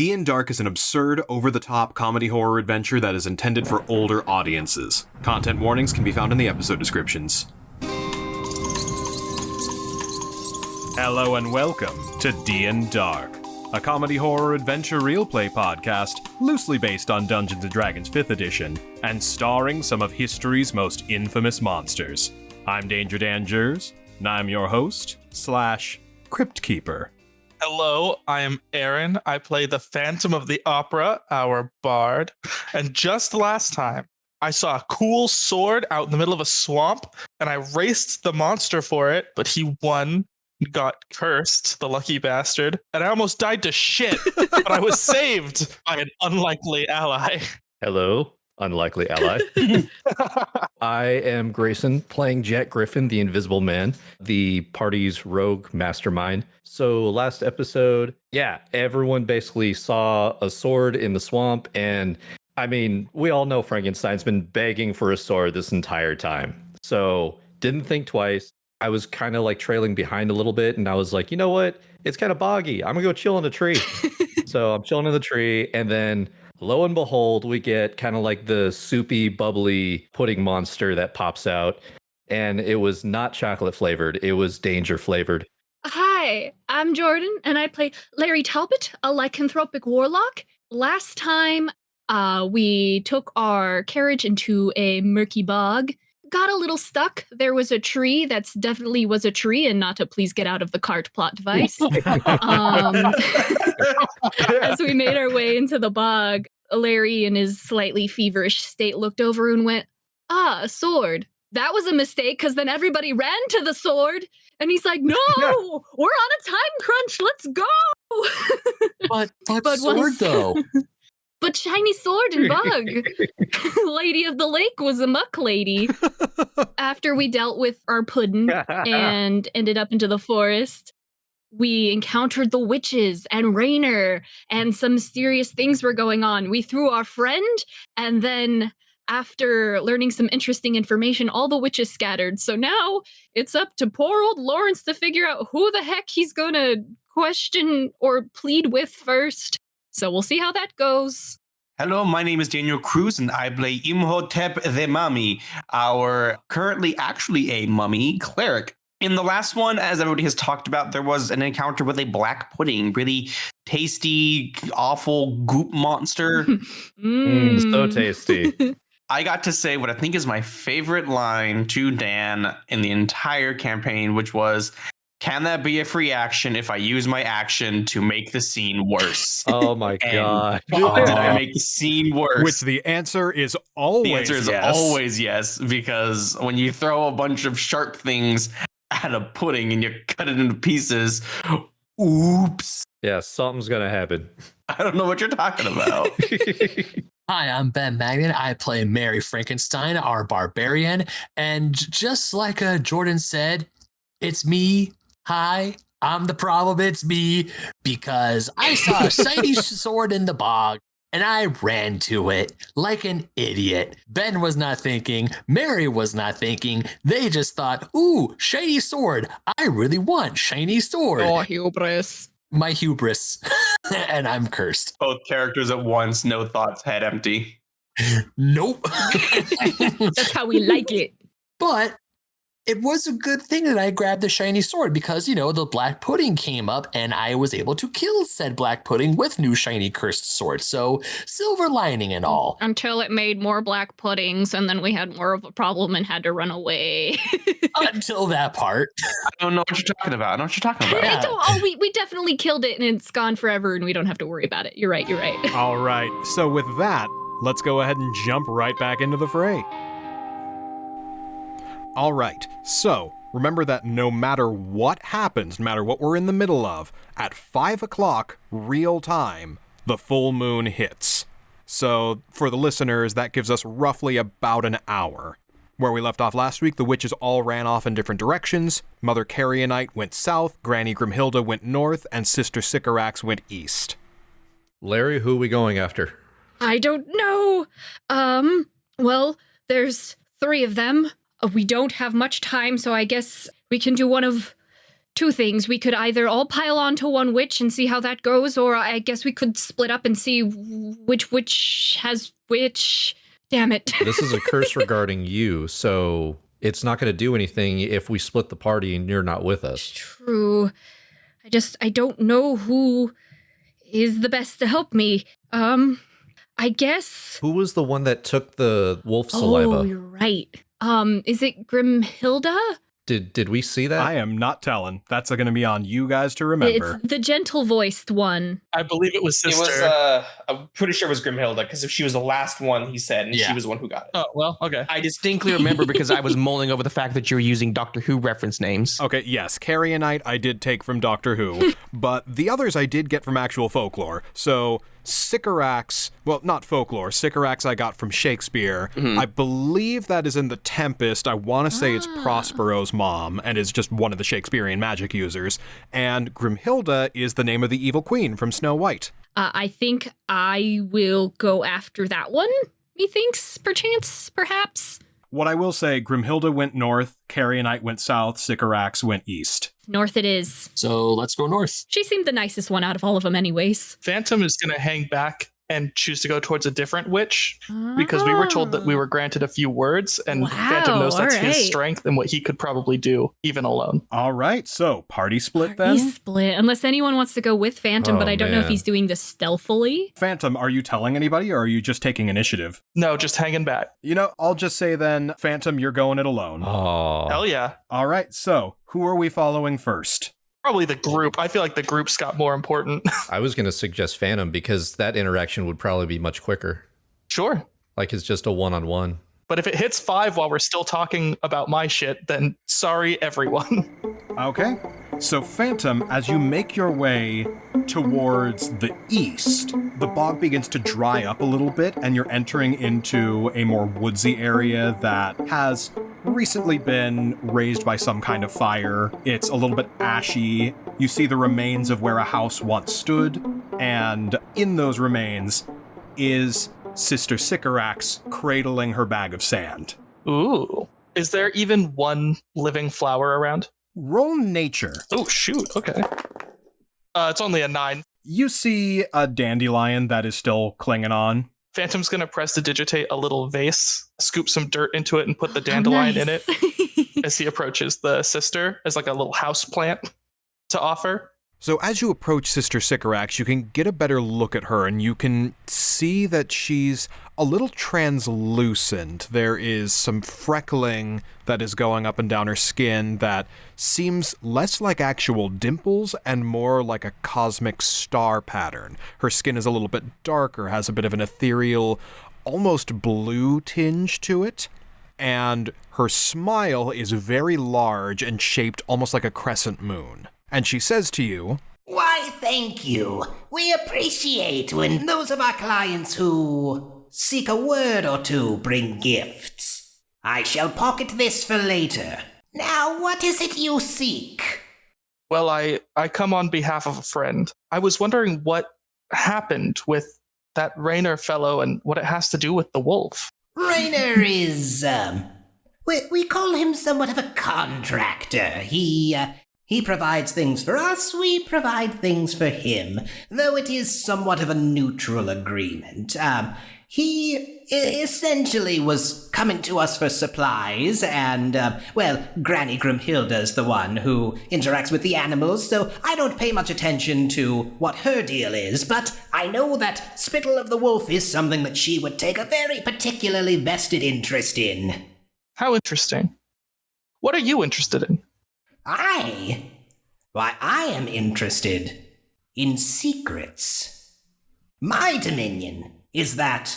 D&Dark is an absurd, over-the-top comedy horror adventure that is intended for older audiences. Content warnings can be found in the episode descriptions. Hello and welcome to D&Dark, a comedy horror adventure Realplay podcast loosely based on Dungeons & Dragons 5th edition and starring some of history's most infamous monsters. I'm Danger Dan Jerz, and I'm your host / Crypt Keeper. Hello, I am Aaron. I play the Phantom of the Opera, our bard. And just last time, I saw a cool sword out in the middle of a swamp, and I raced the monster for it, but he won, got cursed, the lucky bastard, and I almost died to shit, but I was saved by an unlikely ally. Hello, unlikely ally. I am Grayson, playing Griffon, the Invisible Man, the party's rogue mastermind. So last episode, everyone basically saw a sword in the swamp, and I mean, we all know Frankenstein's been begging for a sword this entire time. So didn't think twice. I was kind of like trailing behind a little bit, and I was like, you know what? It's kind of boggy. I'm gonna go chill in a tree. So I'm chilling in the tree, and then lo and behold, we get kind of like the soupy, bubbly pudding monster that pops out. And it was not chocolate flavored. It was danger flavored. Hi, I'm Jordan, and I play Larry Talbot, a lycanthropic warlock. Last time, we took our carriage into a murky bog, got a little stuck. There was a tree that's definitely was a tree and not a please get out of the cart plot device. As we made our way into the bog, Larry, in his slightly feverish state, looked over and went, a sword. That was a mistake, because then everybody ran to the sword, and he's like, no, we're on a time crunch, let's go! But sword, though. But shiny sword and bug. Lady of the Lake was a muck lady. After we dealt with our puddin' and ended up into the forest, we encountered the witches and Rainer, and some mysterious things were going on. We threw our friend, and then after learning some interesting information, all the witches scattered. So now it's up to poor old Lawrence to figure out who the heck he's going to question or plead with first. So we'll see how that goes. Hello, my name is Daniel Cruz, and I play Imhotep the Mummy, our currently actually a mummy cleric. In the last one, as everybody has talked about, there was an encounter with a black pudding, really tasty, awful goop monster. So tasty. I got to say what I think is my favorite line to Dan in the entire campaign, which was, can that be a free action if I use my action to make the scene worse? Oh my God. Did I make the scene worse? Which the answer is always yes. Always yes, because when you throw a bunch of sharp things at a pudding and you cut it into pieces, oops. Yeah, something's going to happen. I don't know what you're talking about. Hi, I'm Ben Magnet. I play Mary Frankenstein, our barbarian. And just like Jordan said, it's me. Hi, I'm the problem. It's me. Because I saw a shiny sword in the bog, and I ran to it like an idiot. Ben was not thinking. Mary was not thinking. They just thought, ooh, shiny sword. I really want shiny sword. Oh, hubris. My hubris. And I'm cursed. Both characters at once, no thoughts, head empty. Nope. That's how we like it. But it was a good thing that I grabbed the shiny sword because, the black pudding came up and I was able to kill said black pudding with new shiny cursed sword. So silver lining and all. Until it made more black puddings, and then we had more of a problem and had to run away. Until that part. I don't know what you're talking about. Yeah. We definitely killed it, and it's gone forever, and we don't have to worry about it. You're right. All right, so with that, let's go ahead and jump right back into the fray. All right, so remember that no matter what happens, no matter what we're in the middle of, at 5 o'clock real time, the full moon hits. So for the listeners, that gives us roughly about an hour. Where we left off last week, the witches all ran off in different directions. Mother Carrionite went south, Granny Grimhilda went north, and Sister Sycorax went east. Larry, who are we going after? I don't know. Well, there's 3 of them. We don't have much time, so I guess we can do one of two things. We could either all pile onto one witch and see how that goes, or I guess we could split up and see which witch has which. Damn it. This is a curse regarding you, so it's not going to do anything if we split the party and you're not with us. True. I don't know who is the best to help me. I guess. Who was the one that took the wolf saliva? Oh, you're right. Is it Grimhilda? Did we see that? I am not telling. That's going to be on you guys to remember. It's the gentle-voiced one. I believe it was sister. It was, I'm pretty sure it was Grimhilda, because she was the last one he said, and she was the one who got it. Oh, well, okay. I distinctly remember because I was mulling over the fact that you were using Doctor Who reference names. Okay, yes, Carrionite I did take from Doctor Who, but the others I did get from actual folklore. So Sycorax, well, not folklore, Sycorax I got from Shakespeare. I believe that is in The Tempest. I want to say it's Prospero's mom, and is just one of the Shakespearean magic users. And Grimhilda is the name of the evil queen from Snow White. I think I will go after that one, methinks, perhaps. What I will say, Grimhilda went north, Carrionite went south, Sycorax went east. North it is. So let's go north. She seemed the nicest one out of all of them anyways. Phantom is going to hang back and choose to go towards a different witch because we were told that we were granted a few words, and Phantom knows that's his strength and what he could probably do even alone. All right, so party split Party then? split, unless anyone wants to go with Phantom, but I don't know if man. he's doing this stealthily. Phantom, are you telling anybody, or are you just taking initiative? No, just hanging back. You know, I'll just say then, Phantom, you're going it alone. Oh. Hell yeah. All right, so who are we following first? Probably the group. I feel like the group's got more important. I was going to suggest Phantom because that interaction would probably be much quicker. Sure. Like it's just a one-on-one. But if it hits 5 while we're still talking about my shit, then sorry, everyone. Okay, so Phantom, as you make your way towards the east, the bog begins to dry up a little bit, and you're entering into a more woodsy area that has recently been raised by some kind of fire. It's a little bit ashy. You see the remains of where a house once stood, and in those remains is Sister Sycorax cradling her bag of sand. Ooh. Is there even one living flower around? Roll nature. Oh, shoot. Okay. It's only a 9. You see a dandelion that is still clinging on. Phantom's going to prestidigitate a little vase, scoop some dirt into it, and put the dandelion in it as he approaches the sister as like a little house plant to offer. So as you approach Sister Sycorax, you can get a better look at her, and you can see that she's a little translucent. There is some freckling that is going up and down her skin that seems less like actual dimples and more like a cosmic star pattern. Her skin is a little bit darker, has a bit of an ethereal, almost blue tinge to it. And her smile is very large and shaped almost like a crescent moon. And she says to you, "Why, thank you. We appreciate when those of our clients who seek a word or two bring gifts. I shall pocket this for later. Now, what is it you seek?" Well, I come on behalf of a friend. I was wondering what happened with that Raynor fellow and what it has to do with the wolf. Raynor is, we call him somewhat of a contractor. He provides things for us, we provide things for him, though it is somewhat of a neutral agreement. He essentially was coming to us for supplies, and, Granny Grimhilda's the one who interacts with the animals, so I don't pay much attention to what her deal is, but I know that Spittle of the Wolf is something that she would take a very particularly vested interest in. How interesting. What are you interested in? I am interested in secrets. My dominion is that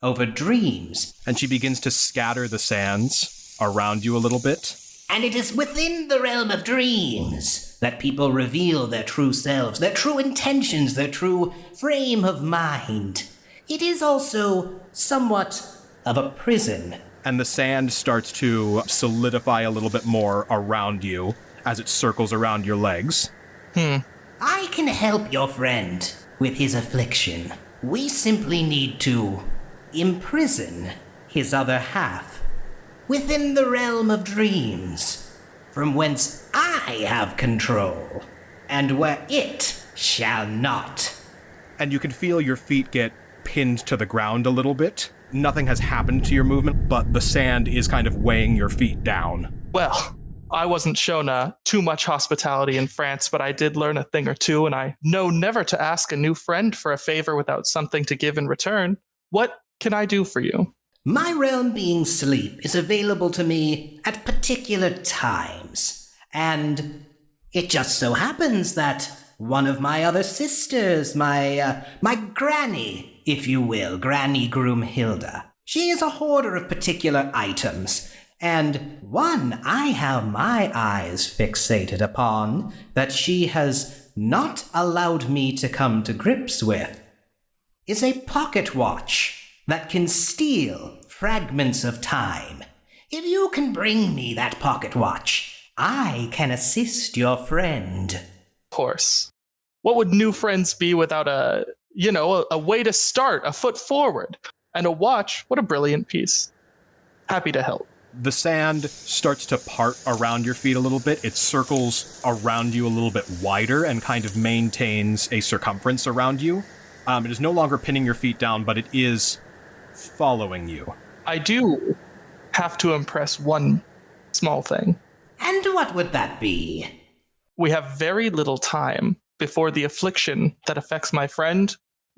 over dreams. and she begins to scatter the sands around you a little bit. And it is within the realm of dreams that people reveal their true selves, their true intentions, their true frame of mind. It is also somewhat of a prison. And the sand starts to solidify a little bit more around you as it circles around your legs. I can help your friend with his affliction. We simply need to imprison his other half within the realm of dreams. from whence I have control, and where it shall not. And you can feel your feet get pinned to the ground a little bit. Nothing has happened to your movement, but the sand is kind of weighing your feet down. Well, I wasn't shown too much hospitality in France, but I did learn a thing or two, and I know never to ask a new friend for a favor without something to give in return. What can I do for you? My realm being sleep is available to me at particular times, and it just so happens that one of my other sisters, my granny, if you will, Granny Groomhilda, she is a hoarder of particular items, and one I have my eyes fixated upon that she has not allowed me to come to grips with is a pocket watch that can steal fragments of time. If you can bring me that pocket watch, I can assist your friend. Of course. What would new friends be without a way to start, a foot forward? And a watch, what a brilliant piece. Happy to help. The sand starts to part around your feet a little bit. It circles around you a little bit wider and kind of maintains a circumference around you. It is no longer pinning your feet down, but it is following you. I do have to impress one small thing. And what would that be? We have very little time before the affliction that affects my friend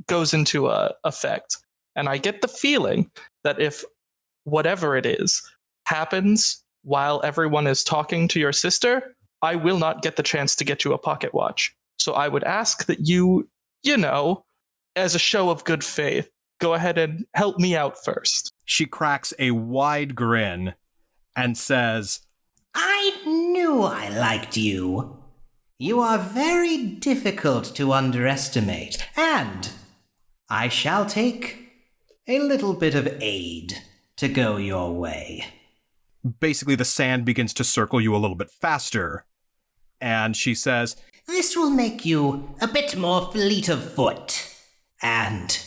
goes into effect. And I get the feeling that if whatever it is happens while everyone is talking to your sister, I will not get the chance to get you a pocket watch. So I would ask that you, as a show of good faith, go ahead and help me out first. She cracks a wide grin and says, I knew I liked you. You are very difficult to underestimate, and I shall take a little bit of aid to go your way. Basically, the sand begins to circle you a little bit faster, and she says, This will make you a bit more fleet of foot, and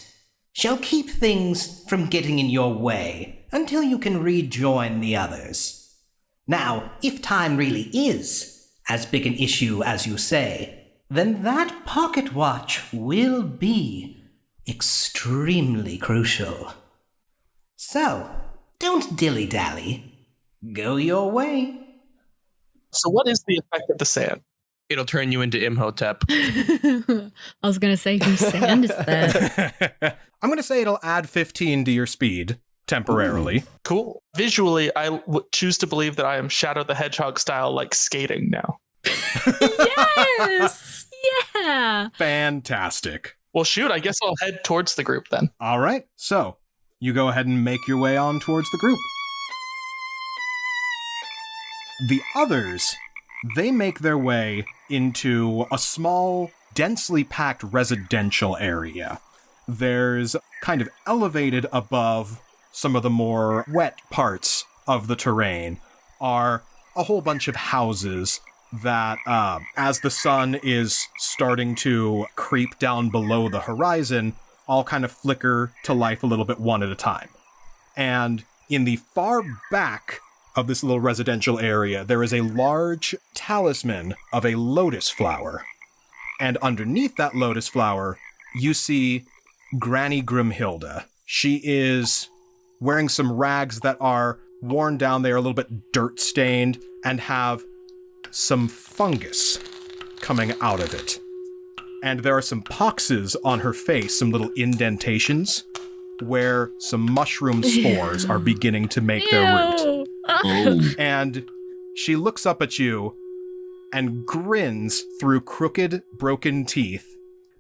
shall keep things from getting in your way until you can rejoin the others. Now, if time really is as big an issue as you say, then that pocket watch will be extremely crucial. So, don't dilly-dally. Go your way. So what is the effect of the sand? It'll turn you into Imhotep. I was going to say, whose sand is that? I'm going to say it'll add 15 to your speed temporarily. Ooh, cool. Visually, I would choose to believe that I am Shadow the Hedgehog style, like skating now. Yes! Yeah! Fantastic. Well, shoot, I guess I'll head towards the group then. All right, so you go ahead and make your way on towards the group. The others, they make their way into a small, densely packed residential area. There's kind of elevated above some of the more wet parts of the terrain are a whole bunch of houses that, as the sun is starting to creep down below the horizon, all kind of flicker to life a little bit one at a time. And in the far back of this little residential area, there is a large talisman of a lotus flower. And underneath that lotus flower, you see Granny Grimhilda. She is wearing some rags that are worn down. They are a little bit dirt-stained and have some fungus coming out of it. And there are some poxes on her face, some little indentations, where some mushroom spores are beginning to make their root. And she looks up at you and grins through crooked, broken teeth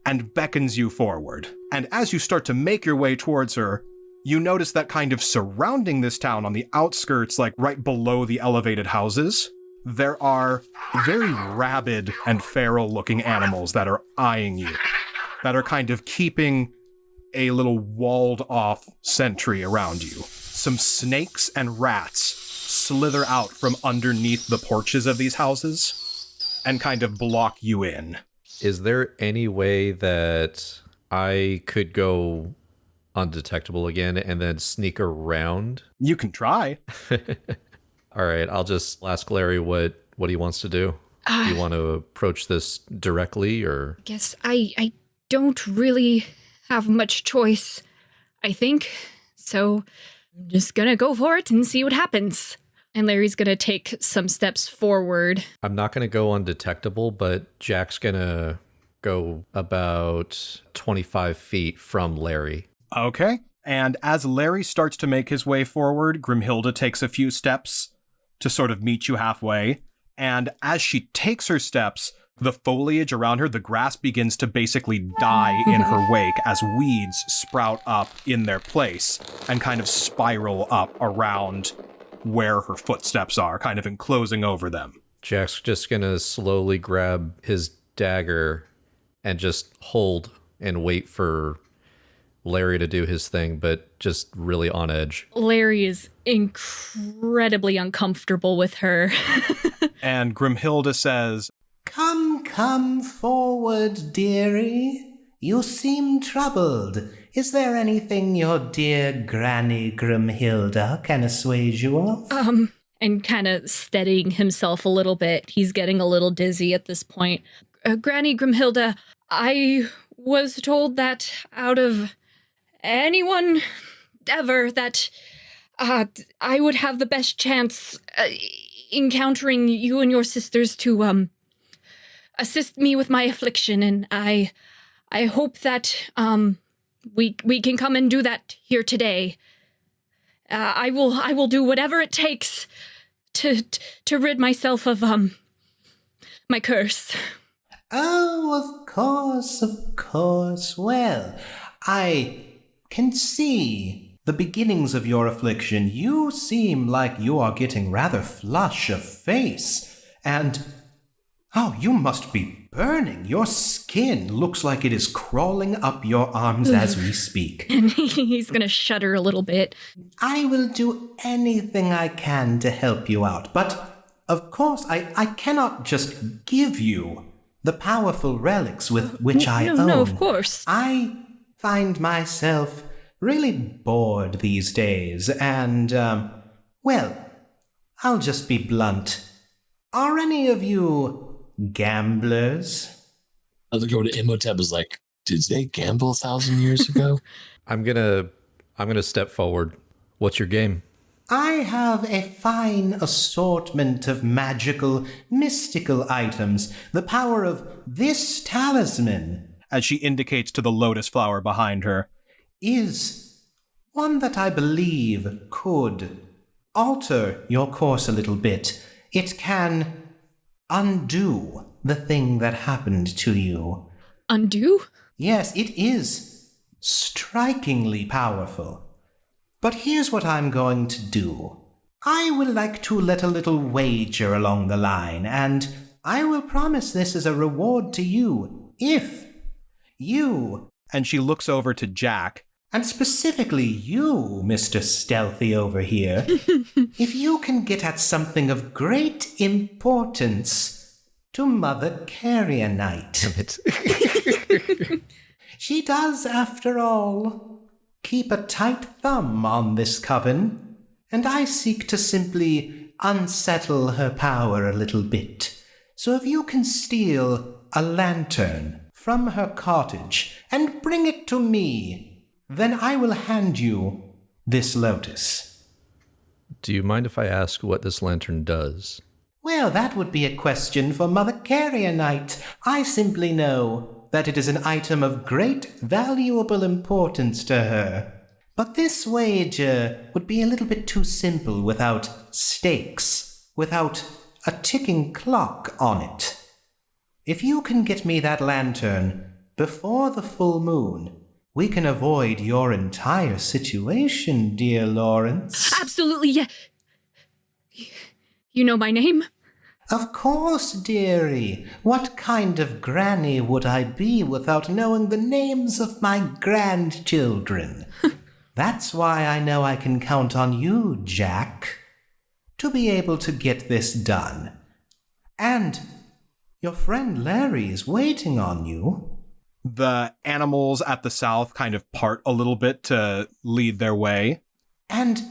and beckons you forward. And as you start to make your way towards her, you notice that kind of surrounding this town on the outskirts, like right below the elevated houses, there are very rabid and feral-looking animals that are eyeing you, that are kind of keeping a little walled-off sentry around you. Some snakes and rats slither out from underneath the porches of these houses and kind of block you in. Is there any way that I could go undetectable again and then sneak around? You can try. All right, I'll just ask Larry what what he wants to do. Do you want to approach this directly, or? Guess I don't really have much choice, I think. So I'm just gonna go for it and see what happens. And Larry's gonna take some steps forward. I'm not gonna go undetectable, but Jack's gonna go about 25 feet from Larry. Okay. And as Larry starts to make his way forward, Grimhilda takes a few steps to sort of meet you halfway. And as she takes her steps, the foliage around her, the grass begins to basically die in her wake as weeds sprout up in their place and kind of spiral up around where her footsteps are, kind of enclosing over them. Jack's just gonna slowly grab his dagger and just hold and wait for Larry to do his thing, but just really on edge. Larry is incredibly uncomfortable with her. And Grimhilda says, Come forward, dearie. You seem troubled. Is there anything your dear Granny Grimhilda can assuage you of? And kind of steadying himself a little bit. He's getting a little dizzy at this point. Granny Grimhilda, I was told that out of anyone ever that I would have the best chance encountering you and your sisters to assist me with my affliction, and I hope that we can come and do that here today. I will do whatever it takes to rid myself of my curse. Oh, of course. Well, I can see the beginnings of your affliction. You seem like you are getting rather flush of face, and you must be burning. Your skin looks like it is crawling up your arms as we speak. And he's gonna shudder a little bit. I will do anything I can to help you out, but of course I cannot just give you the powerful relics with which I own. No, of course. I find myself really bored these days, and, I'll just be blunt. Are any of you gamblers? I look over to Imhotep is like, did they gamble 1,000 years ago? I'm gonna step forward. What's your game? I have a fine assortment of magical, mystical items. The power of this talisman, as she indicates to the lotus flower behind her, is one that I believe could alter your course a little bit. It can undo the thing that happened to you. Undo? Yes, it is strikingly powerful. But here's what I'm going to do. I will like to let a little wager along the line, and I will promise this as a reward to you if you, and she looks over to Jack, and specifically you, Mr. Stealthy over here, if you can get at something of great importance to Mother Carrionite. Damn it. She does, after all, keep a tight thumb on this coven, and I seek to simply unsettle her power a little bit. So if you can steal a lantern from her cottage and bring it to me, then I will hand you this lotus. Do you mind if I ask what this lantern does? Well, that would be a question for Mother Carrionite. I simply know that it is an item of great valuable importance to her. But this wager would be a little bit too simple without stakes, without a ticking clock on it. If you can get me that lantern before the full moon, we can avoid your entire situation, dear Lawrence. Absolutely, yeah. You know my name? Of course, dearie. What kind of granny would I be without knowing the names of my grandchildren? That's why I know I can count on you, Jack, to be able to get this done. And your friend Larry is waiting on you. The animals at the south kind of part a little bit to lead their way. And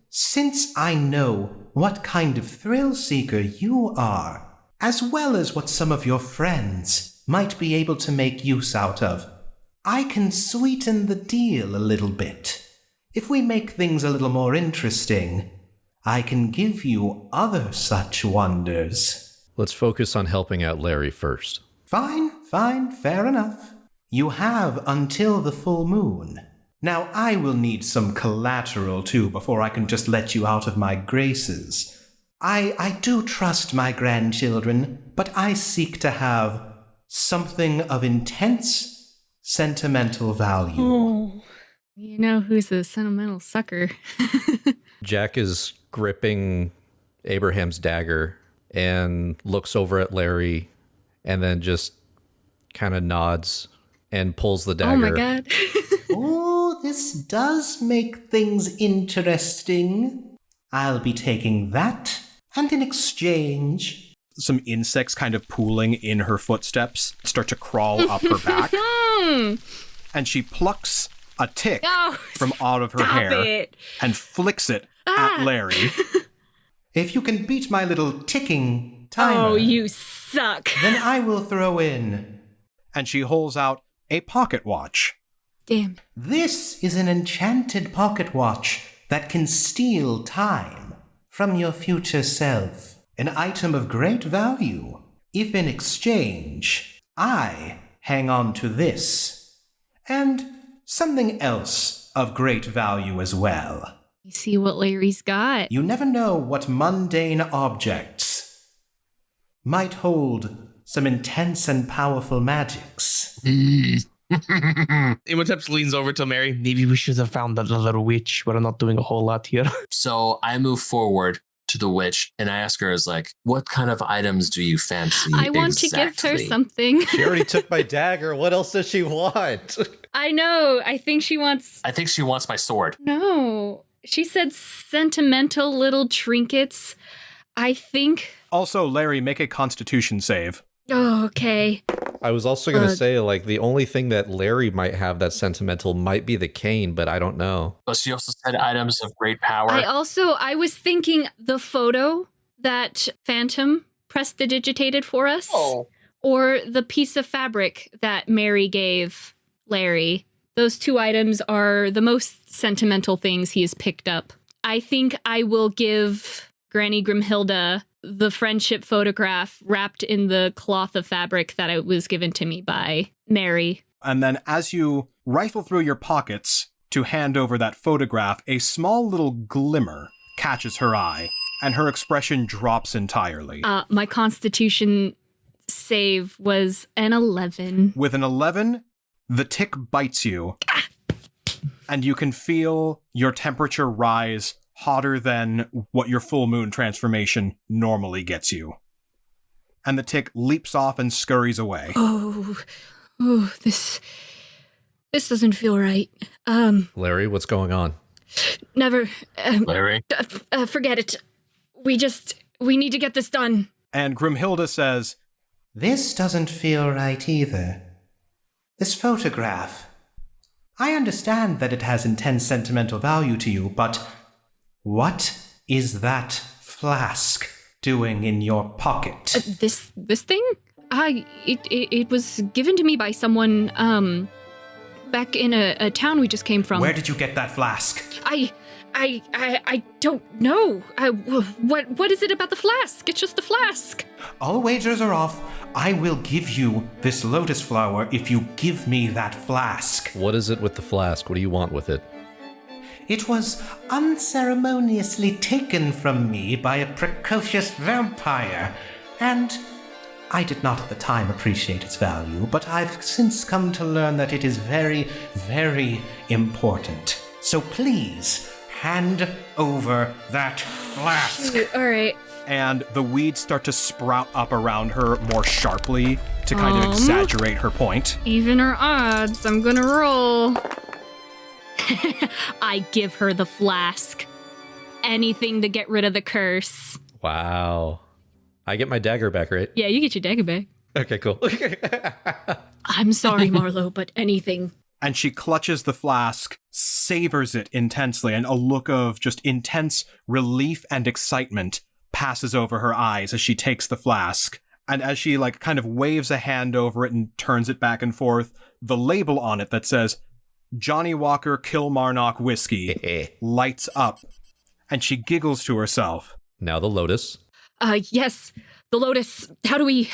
Since I know what kind of thrill seeker you are, as well as what some of your friends might be able to make use out of, I can sweeten the deal a little bit. If we make things a little more interesting, I can give you other such wonders. Let's focus on helping out Larry first. Fine, fair enough. You have until the full moon. Now I will need some collateral too before I can just let you out of my graces. I do trust my grandchildren, but I seek to have something of intense sentimental value. Oh, you know who's a sentimental sucker. Jack is gripping Abraham's dagger and looks over at Larry and then just kind of nods and pulls the dagger. Oh my god. Oh, this does make things interesting. I'll be taking that, and in exchange... Some insects kind of pooling in her footsteps start to crawl up her back. And she plucks a tick from out of her hair and flicks it at Larry. If you can beat my little ticking timer... Oh, you suck. Then I will throw in... And she holds out a pocket watch. Damn. This is an enchanted pocket watch that can steal time from your future self. An item of great value, if in exchange, I hang on to this. And something else of great value as well. You see what Larry's got. You never know what mundane objects might hold some intense and powerful magics. Imhotep leans over to Mary. Maybe we should have found that little witch. We're not doing a whole lot here. So I move forward to the witch and I ask her, what kind of items do you fancy? I want to give her something. She already took my dagger. What else does she want? I know. I think she wants my sword. No. She said sentimental little trinkets. I think... Also, Larry, make a constitution save. Oh, okay. I was also going to say, the only thing that Larry might have that's sentimental might be the cane, but I don't know. But she also said items of great power. I was thinking the photo that Phantom prestidigitated for us. Oh. Or the piece of fabric that Mary gave Larry. Those two items are the most sentimental things he has picked up. I think I will give Granny Grimhilda the friendship photograph wrapped in the cloth of fabric that it was given to me by Mary. And then as you rifle through your pockets to hand over that photograph, a small little glimmer catches her eye, and her expression drops entirely. My constitution save was an 11. With an 11, the tick bites you, and you can feel your temperature rise hotter than what your full moon transformation normally gets you. And the tick leaps off and scurries away. Oh, this doesn't feel right. Larry, what's going on? Never. Larry? Forget it. We need to get this done. And Grimhilda says, This doesn't feel right either. This photograph. I understand that it has intense sentimental value to you, but what is that flask doing in your pocket? This thing? It was given to me by someone, back in a town we just came from. Where did you get that flask? I don't know. What is it about the flask? It's just a flask. All wagers are off. I will give you this lotus flower if you give me that flask. What is it with the flask? What do you want with it? It was unceremoniously taken from me by a precocious vampire, and I did not at the time appreciate its value, but I've since come to learn that it is very, very important. So please, hand over that flask. All right. and the weeds start to sprout up around her more sharply to kind of exaggerate her point. Even her odds. I'm gonna roll. I give her the flask. Anything to get rid of the curse. Wow. I get my dagger back, right? Yeah, you get your dagger back. Okay, cool. I'm sorry, Marlo, but anything. and she clutches the flask, savors it intensely, and a look of just intense relief and excitement passes over her eyes as she takes the flask. And as she kind of waves a hand over it and turns it back and forth, the label on it that says Johnny Walker Kilmarnock Whiskey lights up, and she giggles to herself. Now the lotus. Yes, the lotus. How do we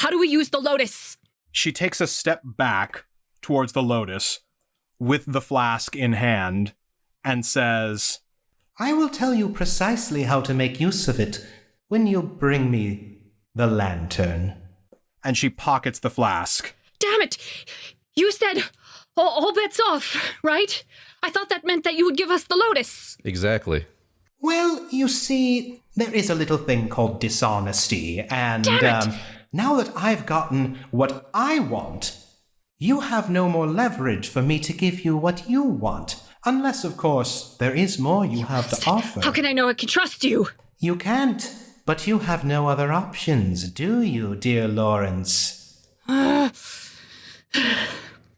use the lotus? She takes a step back towards the lotus with the flask in hand and says, I will tell you precisely how to make use of it when you bring me the lantern. And she pockets the flask. Damn it! You said all bets off, right? I thought that meant that you would give us the lotus. Exactly. Well, you see, there is a little thing called dishonesty, and now that I've gotten what I want, you have no more leverage for me to give you what you want. Unless, of course, there is more you have to offer. How can I know I can trust you? You can't, but you have no other options, do you, dear Lawrence?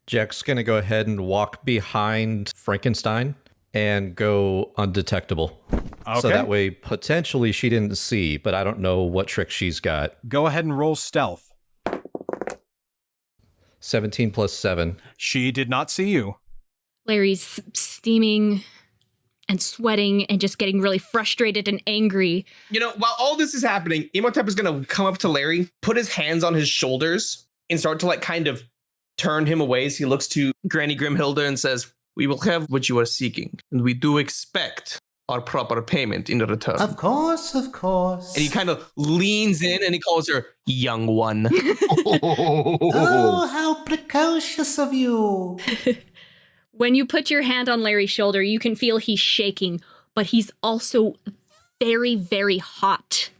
Jack's going to go ahead and walk behind Frankenstein and go undetectable. Okay. So that way, potentially, she didn't see, but I don't know what trick she's got. Go ahead and roll stealth. 17 plus 7. She did not see you. Larry's steaming and sweating and just getting really frustrated and angry. You know, while all this is happening, Imhotep is going to come up to Larry, put his hands on his shoulders, and start to kind of turn him away as he looks to Granny Grimhilda and says, we will have what you are seeking, and we do expect our proper payment in return. Of course, of course. And he kind of leans in and he calls her young one. Oh, how precocious of you. When you put your hand on Larry's shoulder, you can feel he's shaking, but he's also very, very hot.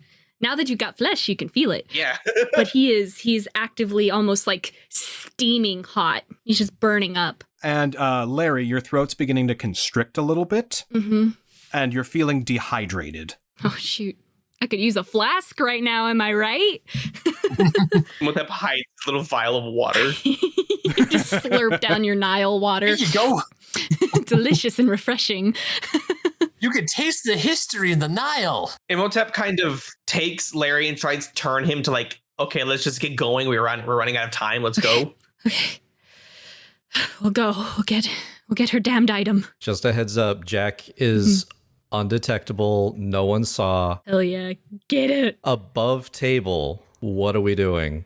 Now that you've got flesh, you can feel it. Yeah. But he's actively almost steaming hot. He's just burning up. And Larry, your throat's beginning to constrict a little bit. Mm-hmm. And you're feeling dehydrated. Oh, shoot. I could use a flask right now, am I right? Imhotep hides a little vial of water. You just slurp down your Nile water. There you go. Delicious and refreshing. You can taste the history in the Nile. Imhotep kind of takes Larry and tries to turn him to okay, let's just get going. We're running out of time. Let's go. Okay. We'll go. We'll get her damned item. Just a heads up, Jack is undetectable. No one saw. Hell yeah. Get it. Above table, what are we doing?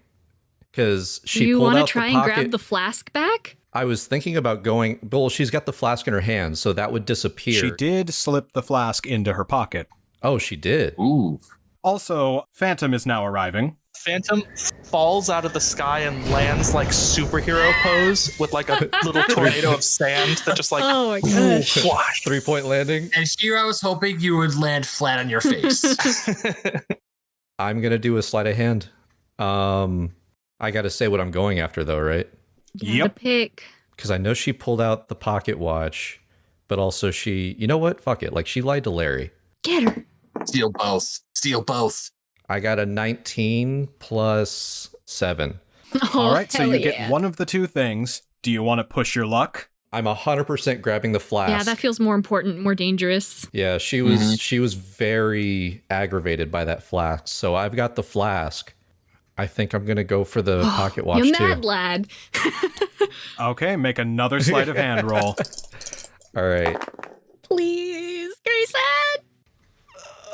Because she you pulled want to out try the and pocket. grab the flask back? I was thinking about going. Well, she's got the flask in her hand, so that would disappear. She did slip the flask into her pocket. Oh, she did. Ooh. Also, Phantom is now arriving. Phantom falls out of the sky and lands superhero pose with a little tornado of sand that just Oh my gosh. fly. 3-point landing. And here I was hoping you would land flat on your face. I'm going to do a sleight of hand. I got to say what I'm going after, though, right? Yep. Pick. Because I know she pulled out the pocket watch, but also she, you know what? Fuck it. She lied to Larry. Get her. Steal both. Steal both. I got a 19 plus 7. Oh, All right, so hell you yeah. get one of the two things. Do you want to push your luck? I'm 100% grabbing the flask. Yeah, that feels more important, more dangerous. Yeah, she was very aggravated by that flask. So I've got the flask. I think I'm going to go for the pocket watch You too. mad lad. Okay, make another sleight of hand roll. All right. Please, Grayson.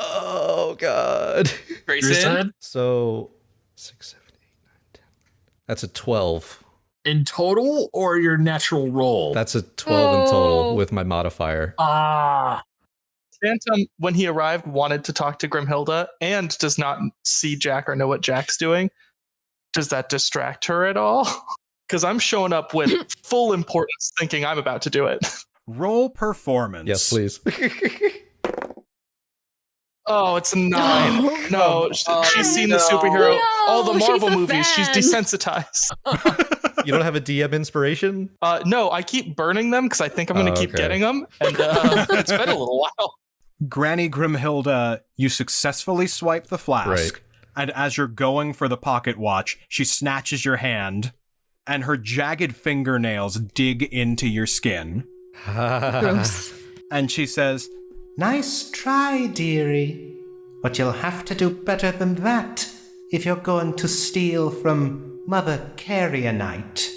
Oh God. Grayson? So 6, 7, 8, 9, 10. That's a 12. In total or your natural roll? That's a 12 in total Oh. with my modifier. Ah. Phantom, when he arrived, wanted to talk to Grimhilda and does not see Jack or know what Jack's doing. Does that distract her at all? Because I'm showing up with full importance thinking I'm about to do it. Roll performance. Yes, please. Oh, it's a 9. No, she's seen the superhero. No, all the she's Marvel a movies. She's fan. desensitized. You don't have a DM inspiration? No, I keep burning them because I think I'm going to keep okay. getting them. And it's been a little while. Granny Grimhilda, you successfully swipe the flask. Right. And as you're going for the pocket watch, she snatches your hand and her jagged fingernails dig into your skin. Gross. And she says, Nice try, dearie. But you'll have to do better than that if you're going to steal from Mother Carrionite.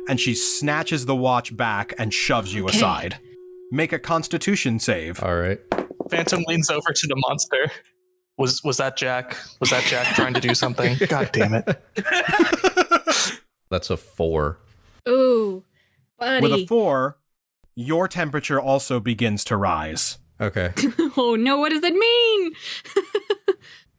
and she snatches the watch back and shoves you aside. Make a Constitution save. All right. Phantom leans over to the monster. Was that Jack? Was that Jack trying to do something? God damn it. That's a 4. Ooh, buddy. With a 4, your temperature also begins to rise. Okay. Oh no, what does that mean?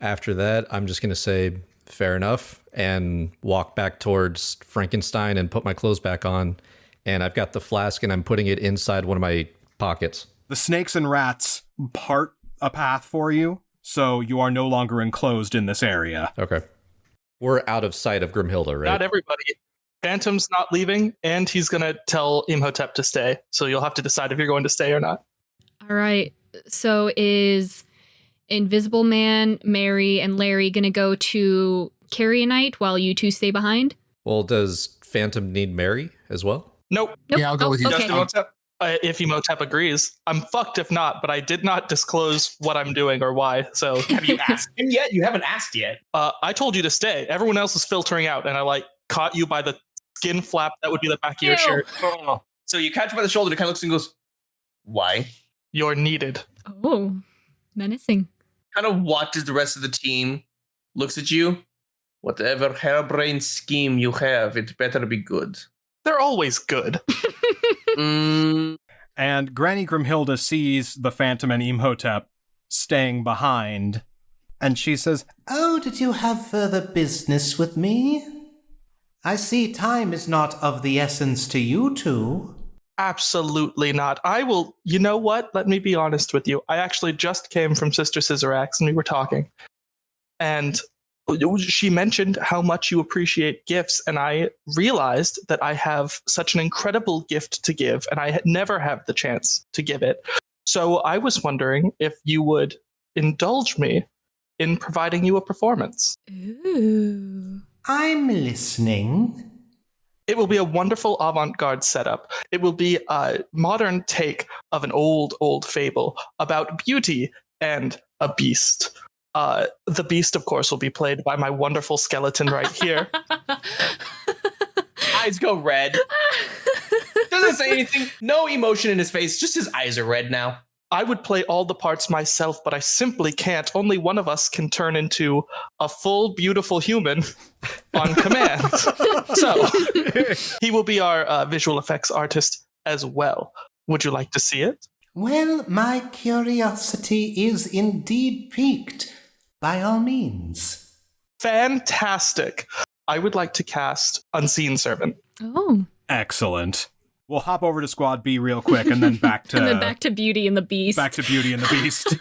After that, I'm just going to say, fair enough, and walk back towards Frankenstein and put my clothes back on. And I've got the flask and I'm putting it inside one of my pockets. The snakes and rats part a path for you, so you are no longer enclosed in this area. Okay. We're out of sight of Grimhilda, right? Not everybody. Phantom's not leaving, and he's going to tell Imhotep to stay. So you'll have to decide if you're going to stay or not. All right. So is Invisible Man, Mary, and Larry going to go to Carrionite while you two stay behind? Well, does Phantom need Mary as well? Nope. Yeah, I'll go with you. Okay. Just Imhotep? If Imhotep agrees. I'm fucked if not, but I did not disclose what I'm doing or why. So Have you asked him yet? You haven't asked yet. I told you to stay. Everyone else is filtering out, and I caught you by the skin flap that would be the back of your Ew. shirt. So you catch him by the shoulder, and kind of looks and goes, "Why?" You're needed. Oh, menacing. Kind of watches the rest of the team, looks at you. Whatever harebrained scheme you have, it better be good. They're always good. And Granny Grimhilda sees the Phantom and Imhotep staying behind, And she says, Oh, did you have further business with me? I see time is not of the essence to you two. Absolutely not. I will. You know what? Let me be honest with you. I actually just came from Sister Scissorax and we were talking. And she mentioned how much you appreciate gifts. And I realized that I have such an incredible gift to give. And I never have the chance to give it. So I was wondering if you would indulge me in providing you a performance. Ooh. I'm listening. It will be a wonderful avant-garde setup. It will be a modern take of an old fable about beauty and a beast. The beast, of course, will be played by my wonderful skeleton right here. Eyes go red. Doesn't say anything. No emotion in his face. Just his eyes are red now. I would play all the parts myself, but I simply can't. Only one of us can turn into a full, beautiful human on command. So he will be our visual effects artist as well. Would you like to see it? Well, my curiosity is indeed piqued. By all means. Fantastic. I would like to cast Unseen Servant. Oh. excellent. We'll hop over to Squad B real quick and then back to And then back to Beauty and the Beast. back to Beauty and the Beast.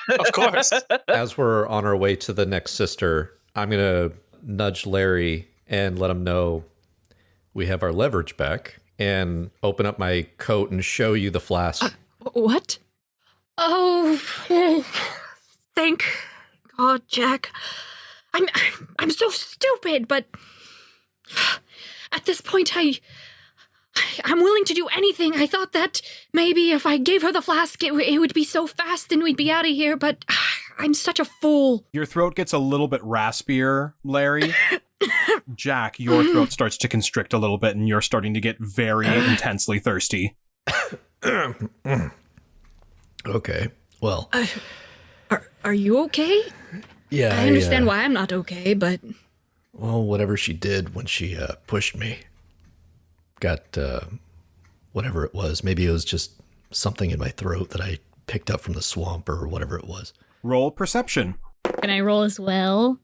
Of course. As we're on our way to the next sister, I'm going to nudge Larry and let him know we have our leverage back and open up my coat and show you the flask. What? Oh, thank God, Jack. I'm so stupid, but at this point, I'm willing to do anything. I thought that maybe if I gave her the flask, it would be so fast and we'd be out of here, but I'm such a fool. Your throat gets a little bit raspier, Larry. Jack, your throat starts to constrict a little bit and you're starting to get very intensely thirsty. Okay, well. Are you okay? Yeah, I understand why I'm not okay, but... Well, whatever she did when she pushed me. Got whatever it was. Maybe it was just something in my throat that I picked up from the swamp or whatever it was. Roll perception. Can I roll as well?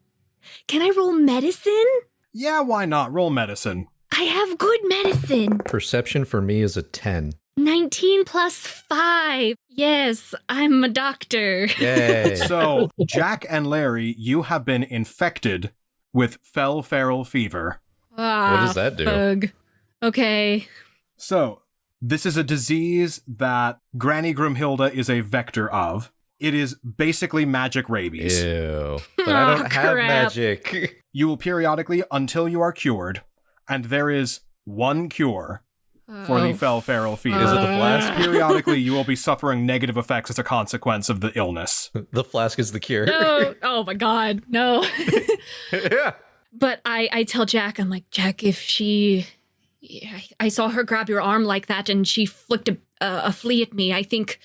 Can I roll medicine? Yeah, why not? Roll medicine. I have good medicine. Perception for me is a 10. 19 plus 5. Yes, I'm a doctor. Yay. So, Jack and Larry, you have been infected with fell feral fever. What does that do? Fug. Okay. So, this is a disease that Granny Grimhilda is a vector of. It is basically magic rabies. Ew. But I don't have crap. magic. You will periodically, until you are cured, And there is one cure for the fell feral fever. Is it the flask? Periodically, you will be suffering negative effects as a consequence of the illness. The flask is the cure. No. Oh my God, no. Yeah. But I tell Jack, I'm like, Jack, if she... I saw her grab your arm like that and she flicked a flea at me. I think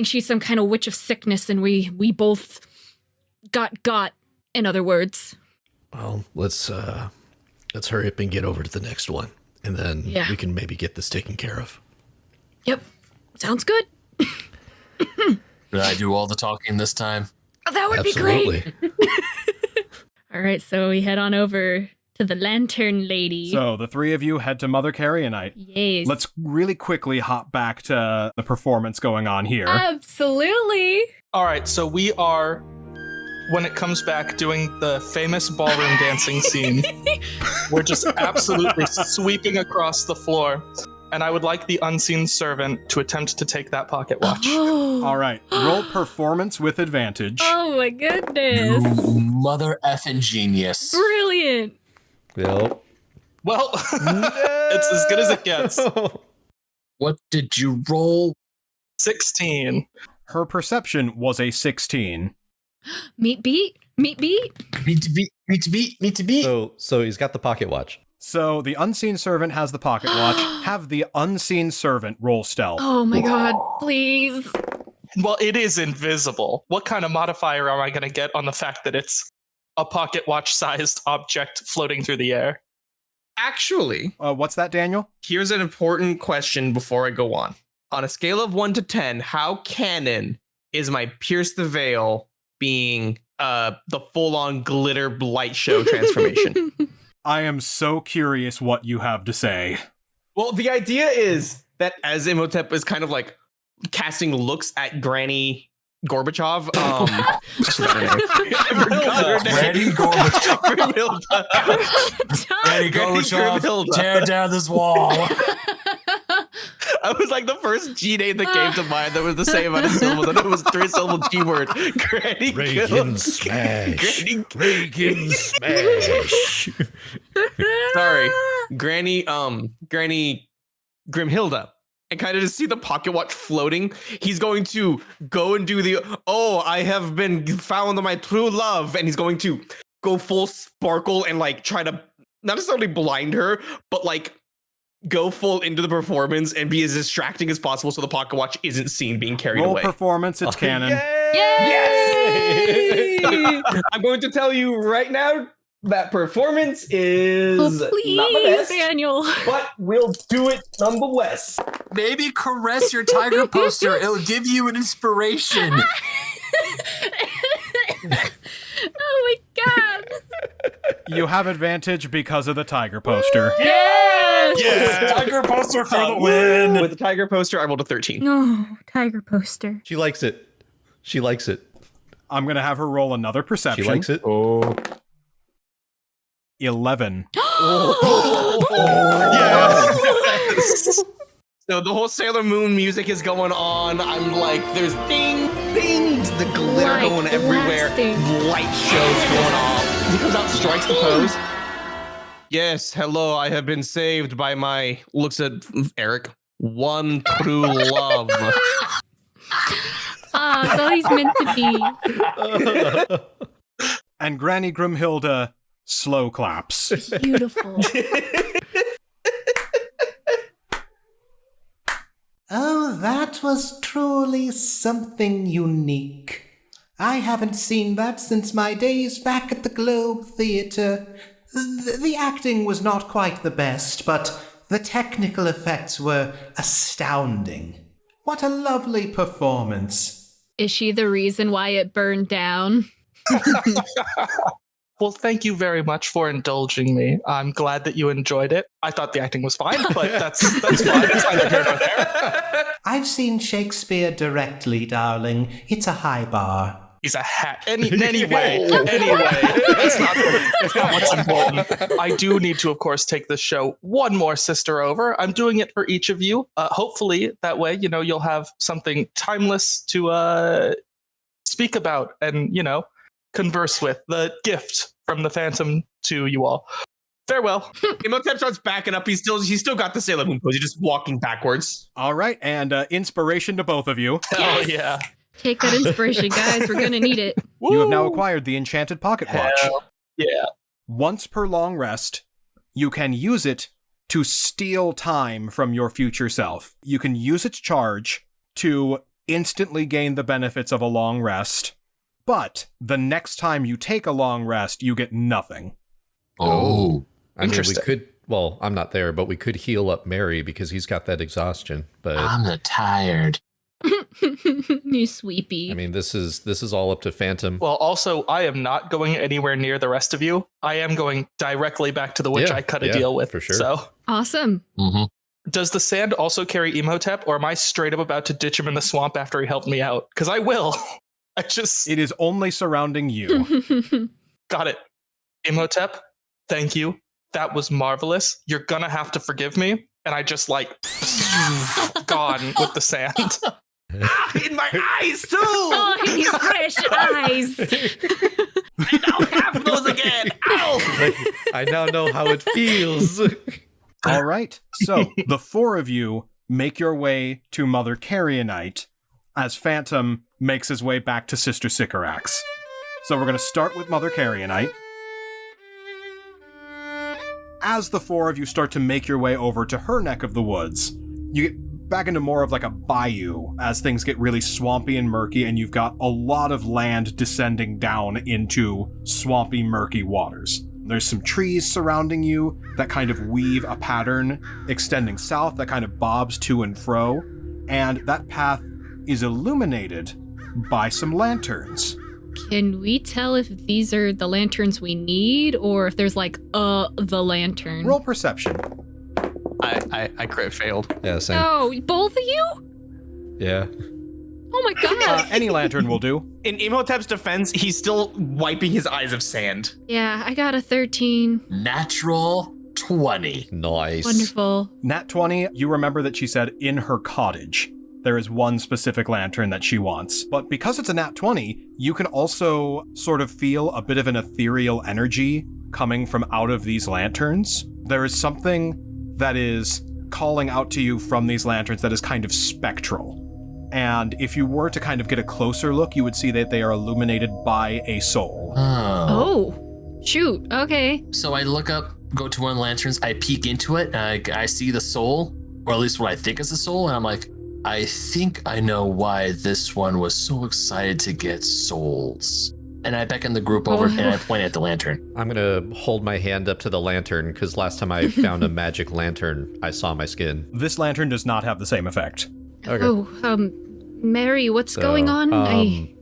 she's some kind of witch of sickness and we both got, in other words. Well, let's hurry up and get over to the next one. And then we can maybe get this taken care of. Yep. Sounds good. Did I do all the talking this time? That would Absolutely. be great. All right, so we head on over to the Lantern Lady. So the three of you head to Mother Carrionite. Yes. Let's really quickly hop back to the performance going on here. Absolutely. All right, so we are, when it comes back, doing the famous ballroom dancing scene. We're just absolutely sweeping across the floor. And I would like the unseen servant to attempt to take that pocket watch. Oh. All right, roll performance with advantage. Oh my goodness. You mother effing genius. Brilliant. Yep. Well, it's as good as it gets. What did you roll? 16. Her perception was a 16. Meet beat. Me to beat. So he's got the pocket watch. So the unseen servant has the pocket watch. Have the unseen servant roll stealth. Oh my God, please. Well, it is invisible. What kind of modifier am I going to get on the fact that it's a pocket watch-sized object floating through the air? Actually, What's that, Daniel? here's an important question before I go on. On a scale of 1 to 10, how canon is my Pierce the Veil being the full-on glitter light show transformation? I am so curious what you have to say. Well, the idea is that as Imhotep is kind of like casting looks at Granny Gorbachev, I forgot her name. I forgot her name. Granny Gorbachev. Grimhilda. Granny Gorbachev, Grimhilda. tear down this wall. I was like the first G name that came to mind that was the same amount of syllables, and it was 3-syllable G word. Granny Reagan smash. Granny. Reagan smash. Sorry, Granny Grimhilda. And kind of just see the pocket watch floating. He's going to go and do I have been found my true love. And he's going to go full sparkle and like try to not necessarily blind her, but like go full into the performance and be as distracting as possible so the pocket watch isn't seen being carried Roll away. performance, it's canon. Yes! I'm going to tell you right now that performance is Please, not the best, Daniel. but we'll do it nonetheless. Maybe caress your tiger poster. It'll give you an inspiration. Oh my God. You have advantage because of the tiger poster. Yes. Tiger poster for the win. With the tiger poster, I rolled a 13. No, tiger poster. She likes it. She likes it. I'm going to have her roll another perception. She likes it. Oh. 11. Yes. So the whole Sailor Moon music is going on. I'm like, there's ding, ding, the glitter Light going everywhere. blasting. Light shows going off. He comes out, strikes the pose. Yes, hello, I have been saved by my, looks at Erik, one true love. So he's meant to be. And Granny Grimhilda slow claps. Beautiful. Oh, that was truly something unique. I haven't seen that since my days back at the Globe Theatre. The acting was not quite the best, but the technical effects were astounding. What a lovely performance. Is she the reason why it burned down? Well, thank you very much for indulging me. I'm glad that you enjoyed it. I thought the acting was fine, but that's fine. It's neither here nor there. I've seen Shakespeare directly, darling. It's a high bar. He's a hack. Anyway, that's not what's important. I do need to, of course, take this show one more sister over. I'm doing it for each of you. Hopefully, that way, you'll have something timeless to speak about and, converse with. The gift from the Phantom to you all. Farewell. Imhotep starts backing up. He's still got the Sailor Moon pose. He's just walking backwards. All right, and inspiration to both of you. Hell yeah. Take that inspiration, guys. We're going to need it. You have now acquired the Enchanted Pocket Watch. Hell yeah. Once per long rest, you can use it to steal time from your future self. You can use its charge to instantly gain the benefits of a long rest, but the next time you take a long rest, you get nothing. Oh. I mean, we Interesting. could, well, I'm not there, but we could heal up Mary because he's got that exhaustion. But I'm tired. You sweepy. I mean, this is all up to Phantom. Well, also, I am not going anywhere near the rest of you. I am going directly back to the witch I cut a deal with. For sure. So, Awesome. Mm-hmm. does the sand also carry Imhotep, or am I straight up about to ditch him in the swamp after he helped me out? Because I will. It is only surrounding you. Got it. Imhotep, thank you. That was marvelous. You're gonna have to forgive me. And I just gone with the sand. In my eyes too. Oh, his fresh eyes. I now have those again. Ow! I now know how it feels. All right. So the four of you make your way to Mother Carrionite as Phantom makes his way back to Sister Sycorax. So we're going to start with Mother Carrionite. As the four of you start to make your way over to her neck of the woods, you get back into more of like a bayou as things get really swampy and murky, and you've got a lot of land descending down into swampy, murky waters. There's some trees surrounding you that kind of weave a pattern extending south that kind of bobs to and fro, and that path is illuminated by some lanterns. Can we tell if these are the lanterns we need, or if there's like the lantern? Roll perception. I crit failed. Yeah, same. Oh, both of you? Yeah. Oh my god. Any lantern will do. In Imhotep's defense, he's still wiping his eyes of sand. Yeah, I got a 13. Natural 20. Nice. Wonderful. Nat 20, you remember that she said in her cottage, there is one specific lantern that she wants. But because it's a nat 20, you can also sort of feel a bit of an ethereal energy coming from out of these lanterns. There is something that is calling out to you from these lanterns that is kind of spectral. And if you were to kind of get a closer look, you would see that they are illuminated by a soul. Oh, shoot. Okay. So I look up, go to one of the lanterns, I peek into it, and I see the soul, or at least what I think is the soul, and I'm like, I think I know why this one was so excited to get souls. And I beckon the group over and I point at the lantern. I'm going to hold my hand up to the lantern because last time I found a magic lantern, I saw my skin. This lantern does not have the same effect. Okay. Oh, Mary, what's going on? I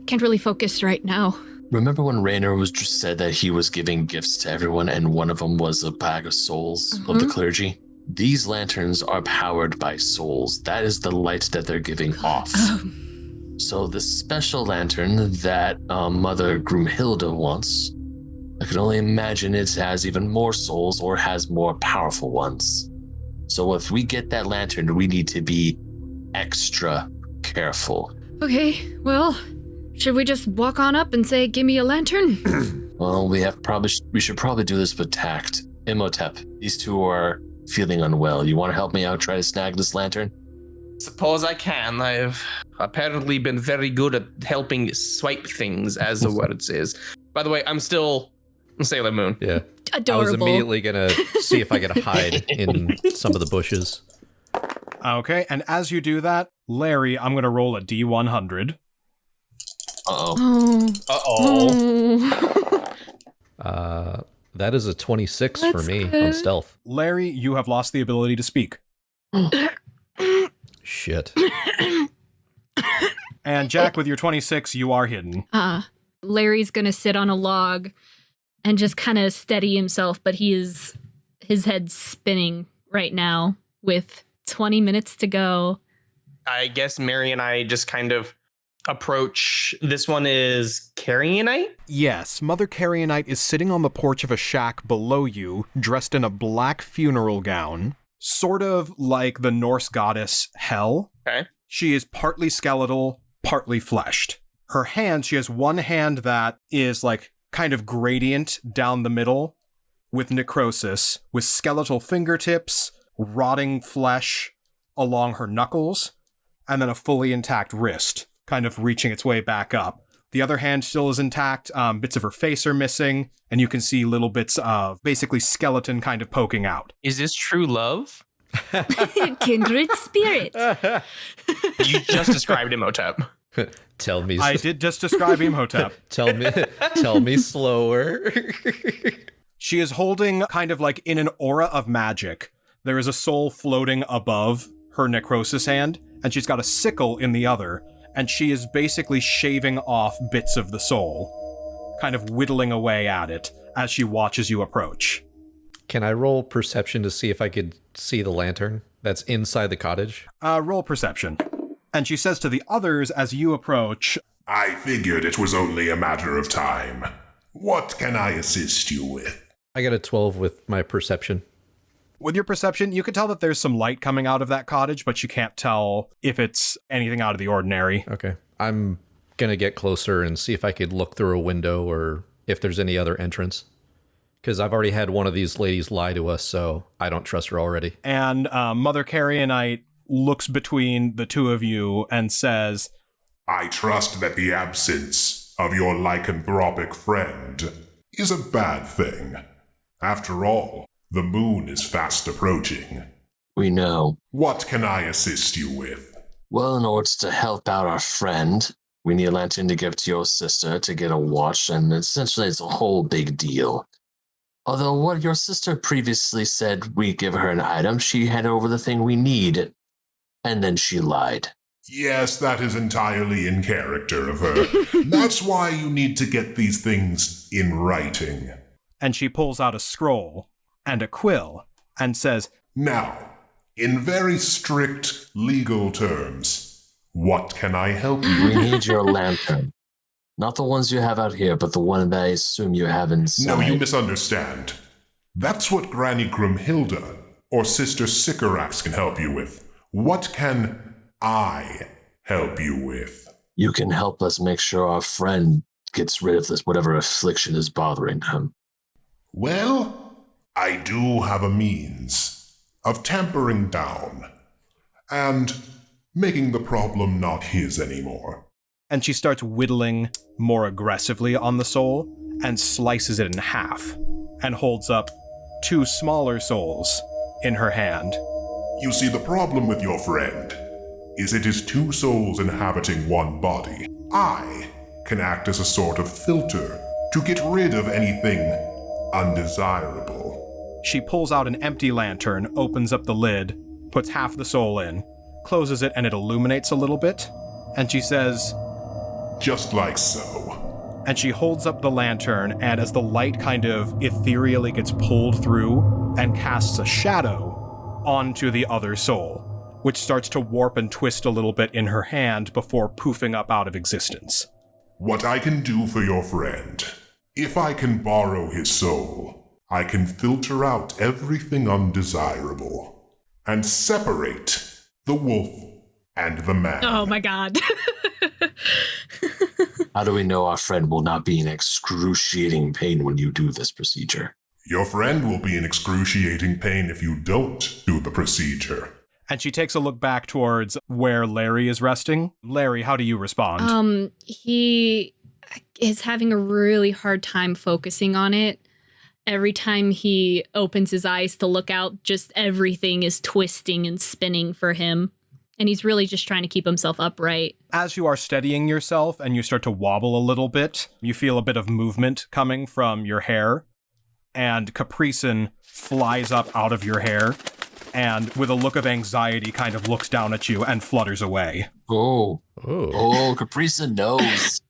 can't really focus right now. Remember when Raynor was just said that he was giving gifts to everyone and one of them was a bag of souls of the clergy? These lanterns are powered by souls. That is the light that they're giving off. So the special lantern that Mother Groomhilda wants, I can only imagine it has even more souls or has more powerful ones. So if we get that lantern, we need to be extra careful. Okay, well, should we just walk on up and say, give me a lantern? Well, we should probably do this with tact. Imhotep, these two are feeling unwell. You want to help me out, try to snag this lantern? Suppose I can. I've apparently been very good at helping swipe things, as the word says. By the way, I'm still Sailor Moon. Yeah. Adorable. I was immediately going to see if I could hide in some of the bushes. Okay, and as you do that, Larry, I'm going to roll a D100. Uh-oh. Uh-oh. That is a 26 for That's me good. on stealth. Larry, you have lost the ability to speak. Shit. And Jack, with your 26, you are hidden. Larry's gonna sit on a log and just kind of steady himself, but his head's spinning right now with 20 minutes to go. I guess Mary and I just kind of approach. This one is Carrionite? Yes, Mother Carrionite is sitting on the porch of a shack below you, dressed in a black funeral gown, sort of like the Norse goddess Hel. Okay. She is partly skeletal, partly fleshed. Her hand, she has one hand that is like kind of gradient down the middle, with necrosis, with skeletal fingertips, rotting flesh along her knuckles, and then a fully intact wrist, kind of reaching its way back up. The other hand still is intact. Bits of her face are missing, and you can see little bits of basically skeleton kind of poking out. Is this true love? Kindred spirit. You just described Imhotep. Tell me. I did just describe Imhotep. Tell me slower. She is holding kind of like in an aura of magic. There is a soul floating above her necrosis hand, and she's got a sickle in the other, and she is basically shaving off bits of the soul, kind of whittling away at it as she watches you approach. Can I roll perception to see if I could see the lantern that's inside the cottage? Roll perception. And she says to the others as you approach, I figured it was only a matter of time. What can I assist you with? I got a 12 with my perception. With your perception, you can tell that there's some light coming out of that cottage, but you can't tell if it's anything out of the ordinary. Okay. I'm going to get closer and see if I could look through a window or if there's any other entrance. Because I've already had one of these ladies lie to us, so I don't trust her already. And Mother Carrionite looks between the two of you and says, I trust that the absence of your lycanthropic friend is a bad thing. After all, the moon is fast approaching. We know. What can I assist you with? Well, in order to help out our friend, we need a lantern to give to your sister to get a watch, and essentially it's a whole big deal. Although what your sister previously said we give her an item, she handed over the thing we need, and then she lied. Yes, that is entirely in character of her. That's why you need to get these things in writing. And she pulls out a scroll and a quill and says, Now, in very strict legal terms, what can I help you with? We need your lantern. Not the ones you have out here, but the one that I assume you have inside. No, you misunderstand. That's what Granny Grimhilda or Sister Sycorax can help you with. What can I help you with? You can help us make sure our friend gets rid of this, whatever affliction is bothering him. Well, I do have a means of tampering down and making the problem not his anymore. And she starts whittling more aggressively on the soul and slices it in half and holds up two smaller souls in her hand. You see, the problem with your friend is it is two souls inhabiting one body. I can act as a sort of filter to get rid of anything undesirable. She pulls out an empty lantern, opens up the lid, puts half the soul in, closes it, and it illuminates a little bit. And she says, just like so. And she holds up the lantern, and as the light kind of ethereally gets pulled through and casts a shadow onto the other soul, which starts to warp and twist a little bit in her hand before poofing up out of existence. What I can do for your friend, if I can borrow his soul, I can filter out everything undesirable and separate the wolf and the man. Oh my god. How do we know our friend will not be in excruciating pain when you do this procedure? Your friend will be in excruciating pain if you don't do the procedure. And she takes a look back towards where Larry is resting. Larry, how do you respond? He is having a really hard time focusing on it. Every time he opens his eyes to look out, just everything is twisting and spinning for him. And he's really just trying to keep himself upright. As you are steadying yourself and you start to wobble a little bit, you feel a bit of movement coming from your hair. And Capricin flies up out of your hair and with a look of anxiety kind of looks down at you and flutters away. Oh, Capricin knows.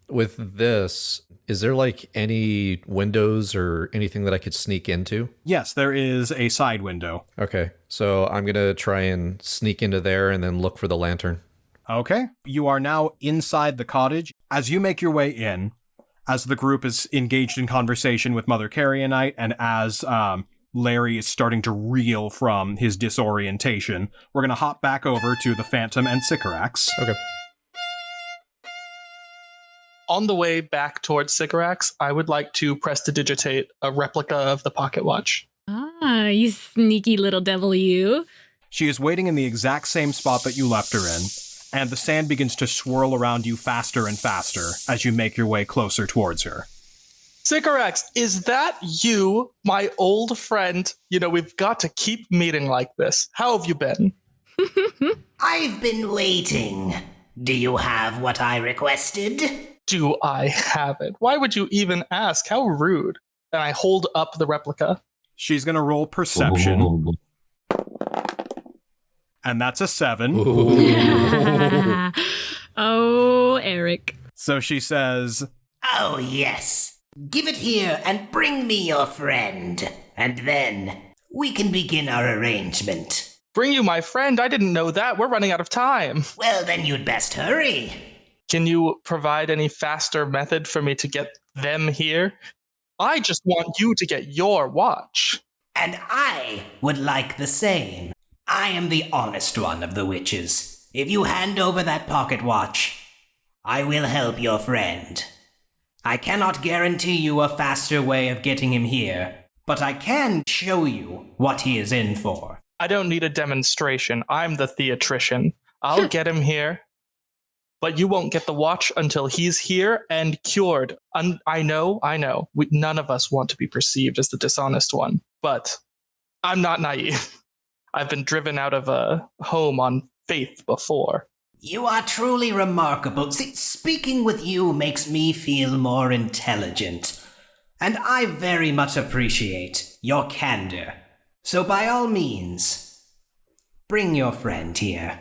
With this, is there like any windows or anything that I could sneak into? Yes, there is a side window. Okay, so I'm going to try and sneak into there and then look for the lantern. Okay. You are now inside the cottage. As you make your way in, as the group is engaged in conversation with Mother Carrionite, and as Larry is starting to reel from his disorientation, we're going to hop back over to the Phantom and Sycorax. Okay. On the way back towards Sycorax, I would like to prestidigitate a replica of the pocket watch. Ah, you sneaky little devil, you. She is waiting in the exact same spot that you left her in, and the sand begins to swirl around you faster and faster as you make your way closer towards her. Sycorax, is that you, my old friend? You know, we've got to keep meeting like this. How have you been? I've been waiting. Do you have what I requested? Do I have it? Why would you even ask? How rude. And I hold up the replica. She's going to roll perception. And that's a 7. Oh, Erik. So she says, Oh, yes. Give it here and bring me your friend. And then we can begin our arrangement. Bring you my friend? I didn't know that. We're running out of time. Well, then you'd best hurry. Can you provide any faster method for me to get them here? I just want you to get your watch. And I would like the same. I am the honest one of the witches. If you hand over that pocket watch, I will help your friend. I cannot guarantee you a faster way of getting him here, but I can show you what he is in for. I don't need a demonstration. I'm the theatrician. I'll get him here, but you won't get the watch until he's here and cured. I know. None of us want to be perceived as the dishonest one, but I'm not naive. I've been driven out of a home on faith before. You are truly remarkable. See, speaking with you makes me feel more intelligent, and I very much appreciate your candor. So by all means, bring your friend here,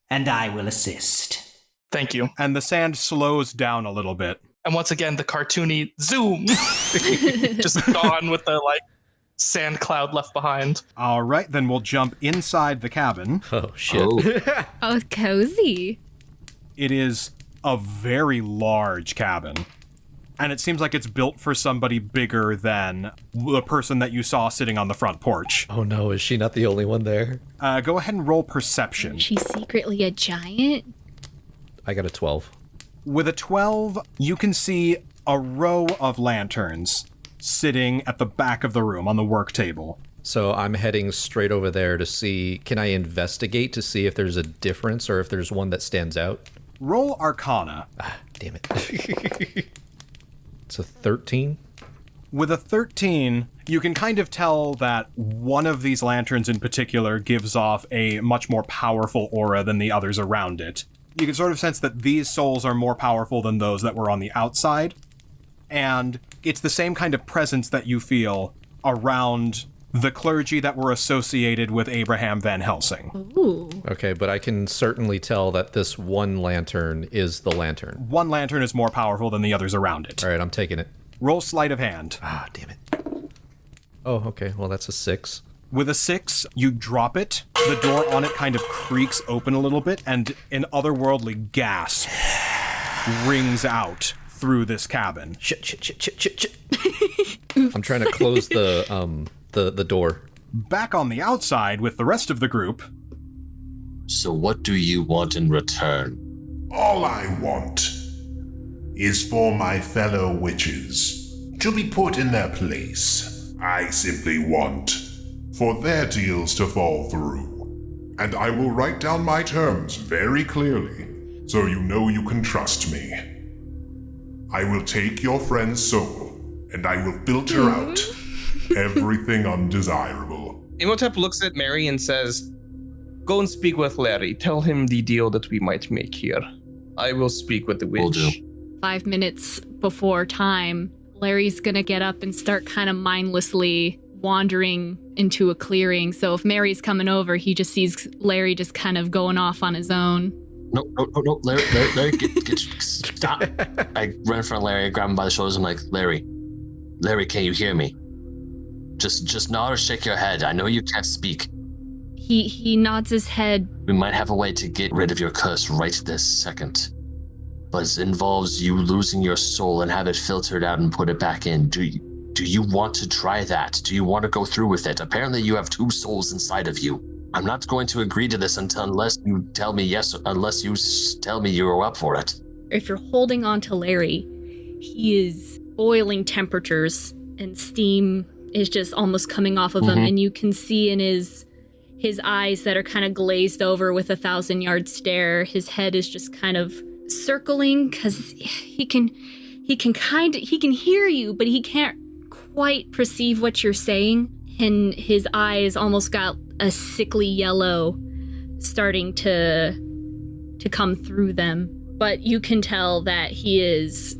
and I will assist. Thank you. And the sand slows down a little bit. And once again, the cartoony zoom. Just gone with the, sand cloud left behind. All right, then we'll jump inside the cabin. Oh, shit. Oh, cozy. It is a very large cabin. And it seems like it's built for somebody bigger than the person that you saw sitting on the front porch. Oh no, is she not the only one there? Go ahead and roll perception. She's secretly a giant? I got a 12. With a 12, you can see a row of lanterns sitting at the back of the room on the work table. So I'm heading straight over there to see, can I investigate to see if there's a difference or if there's one that stands out? Roll Arcana. Ah, damn it. It's a 13. With a 13, you can kind of tell that one of these lanterns in particular gives off a much more powerful aura than the others around it. You can sort of sense that these souls are more powerful than those that were on the outside, and it's the same kind of presence that you feel around the clergy that were associated with Abraham Van Helsing. Ooh. Okay, but I can certainly tell that this one lantern is the lantern. One lantern is more powerful than the others around it. All right, I'm taking it. Roll sleight of hand. Ah, damn it. Oh, okay, well, that's a 6. With a 6, you drop it. The door on it kind of creaks open a little bit, and an otherworldly gasp rings out through this cabin. Shit. I'm trying to close the door. Back on the outside with the rest of the group. So what do you want in return? All I want is for my fellow witches to be put in their place. I simply want for their deals to fall through. And I will write down my terms very clearly, so you know you can trust me. I will take your friend's soul, and I will filter out everything undesirable. Imhotep looks at Mary and says, Go and speak with Larry. Tell him the deal that we might make here. I will speak with the witch. Will do. 5 minutes before time, Larry's gonna get up and start kind of mindlessly wandering into a clearing. So if Mary's coming over, he just sees Larry just kind of going off on his own. No, Larry, stop. I run in front of Larry, I grab him by the shoulders, I'm like, Larry, can you hear me? Just nod or shake your head. I know you can't speak. He nods his head. We might have a way to get rid of your curse right this second. But it involves you losing your soul and have it filtered out and put it back in. Do you want to try that? Do you want to go through with it? Apparently you have 2 souls inside of you. I'm not going to agree to this unless you tell me yes, unless you tell me you're up for it. If you're holding on to Larry, he is boiling temperatures and steam is just almost coming off of him. And you can see in his eyes that are kind of glazed over with a 1,000-yard stare. His head is just kind of circling because he can hear you, but he can't quite perceive what you're saying. And his eyes almost got a sickly yellow starting to come through them. But you can tell that he is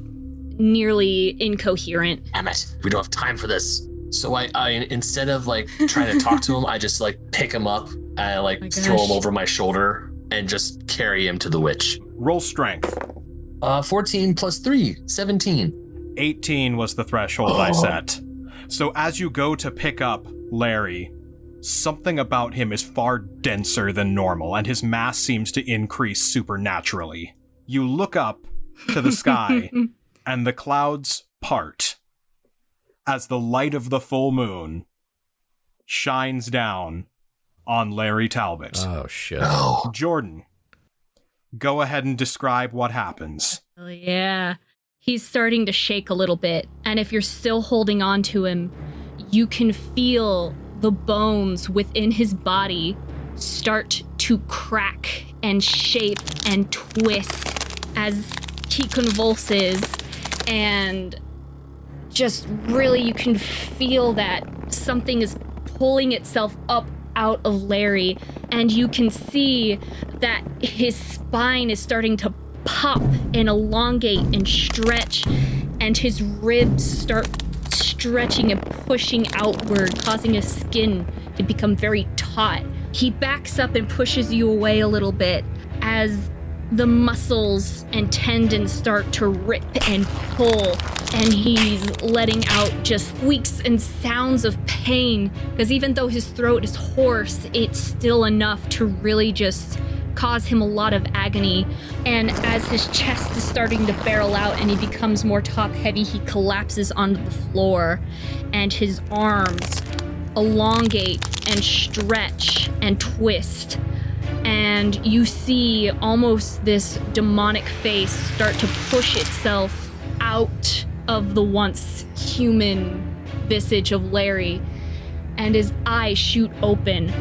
nearly incoherent. Damn it, we don't have time for this. So I instead of like trying to talk to him, I just like pick him up and I like throw him over my shoulder and just carry him to the witch. Roll strength. 14 plus 3, 17. 18 was the threshold I set. So as you go to pick up Larry, something about him is far denser than normal, and his mass seems to increase supernaturally. You look up to the sky, and the clouds part as the light of the full moon shines down on Larry Talbot. Oh, shit. Oh. Jordan, go ahead and describe what happens. Oh, yeah. He's starting to shake a little bit, and if you're still holding on to him, you can feel the bones within his body start to crack and shape and twist as he convulses, and just really you can feel that something is pulling itself up out of Larry, and you can see that his spine is starting to pop and elongate and stretch, and his ribs start stretching and pushing outward, causing his skin to become very taut. He backs up and pushes you away a little bit as the muscles and tendons start to rip and pull, and he's letting out just squeaks and sounds of pain, because even though his throat is hoarse, it's still enough to really just cause him a lot of agony. And as his chest is starting to barrel out and he becomes more top heavy, he collapses onto the floor, and his arms elongate and stretch and twist. And you see almost this demonic face start to push itself out of the once human visage of Larry, and his eyes shoot open,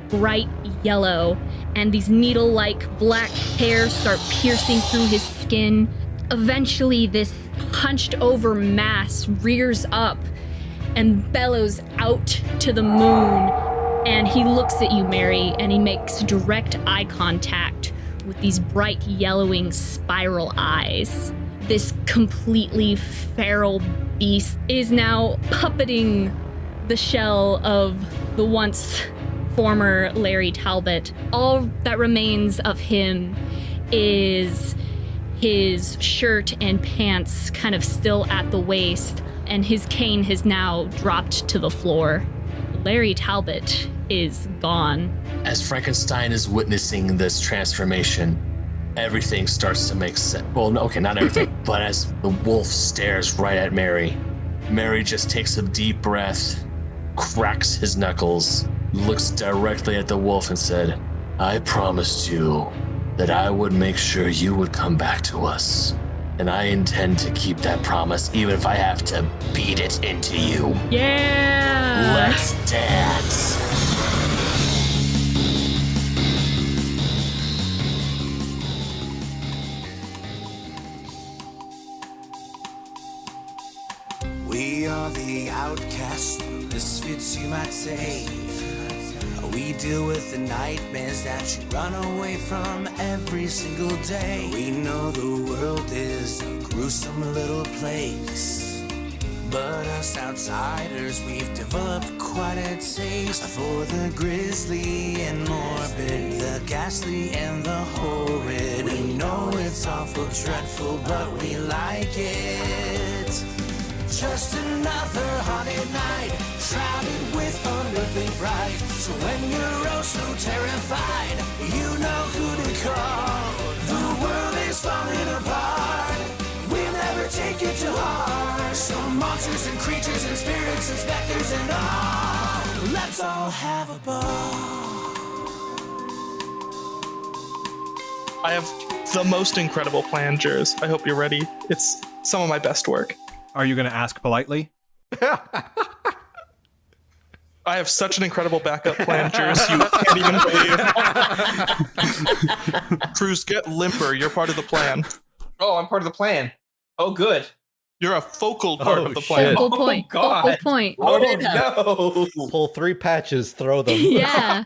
bright yellow, and these needle-like black hairs start piercing through his skin. Eventually, this hunched-over mass rears up and bellows out to the moon, and he looks at you, Mary, and he makes direct eye contact with these bright yellowing spiral eyes. This completely feral beast is now puppeting the shell of the once former Larry Talbot. All that remains of him is his shirt and pants kind of still at the waist, and his cane has now dropped to the floor. Larry Talbot is gone. As Frankenstein is witnessing this transformation, everything starts to make sense. Well, no, okay, not everything, but as the wolf stares right at Mary, Mary just takes a deep breath, cracks his knuckles, looks directly at the wolf and said, "I promised you that I would make sure you would come back to us. And I intend to keep that promise, even if I have to beat it into you. Yeah! Let's dance." We are the outcasts, the misfits you might say. We deal with the nightmares that you run away from every single day. We know the world is a gruesome little place, but us outsiders, we've developed quite a taste for the grisly and morbid, the ghastly and the horrid. We know it's awful dreadful, but we like it. Just another haunted night, shrouded with unearthly fright. So when you're oh so terrified, you know who to call. The world is falling apart, we'll never take it to heart. Some monsters and creatures and spirits and specters and all, let's all have a ball. I have the most incredible plan, Jerz. I hope you're ready. It's some of my best work. Are you going to ask politely? I have such an incredible backup plan, Jerz. You can't even believe. Cruz, get limper. You're part of the plan. Oh, I'm part of the plan. Oh, good. You're a focal part of the plan. Focal point. Oh, God. Focal point. Oh, no. Pull 3 patches, throw them. Yeah.